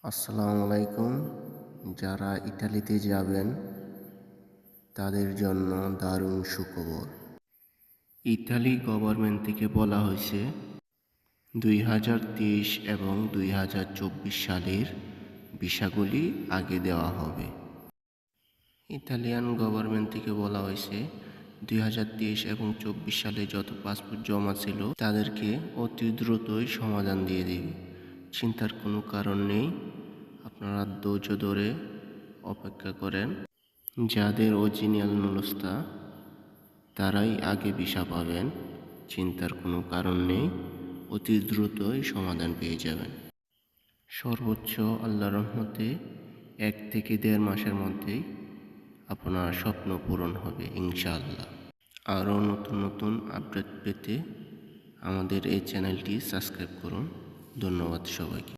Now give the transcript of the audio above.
আসসালামু আলাইকুম। যারা ইটালিতে যাবেন তাদের জন্য দারুণ সুখবর। ইতালি গভর্নমেন্ট থেকে বলা হয়েছে 2023 এবং 2024 সালের ভিসাগুলি আগে দেওয়া হবে। ইতালিয়ান গভর্নমেন্ট থেকে বলা হয়েছে 2023 এবং 24 সালে যত পাসপোর্ট জমা ছিল তাদেরকে অতি দ্রুতই সমাধান দিয়ে দিবে। চিন্তার কোনো কারণ নেই, আপনারা ধৈর্য ধরে অপেক্ষা করেন। যাদের অরিজিনাল নুলস্তা তারাই আগে ভিসা পাবেন, চিন্তার কোনো কারণ নেই, অতি দ্রুতই সমাধান পেয়ে যাবেন। সর্বোচ্চ আল্লাহর রহমতে 1 থেকে 1.5 মাসের মধ্যেই আপনার স্বপ্ন পূরণ হবে ইনশাআল্লাহ। আরও নতুন নতুন আপডেট পেতে আমাদের এই চ্যানেলটি সাবস্ক্রাইব করুন। ধন্যবাদ সবাইকে।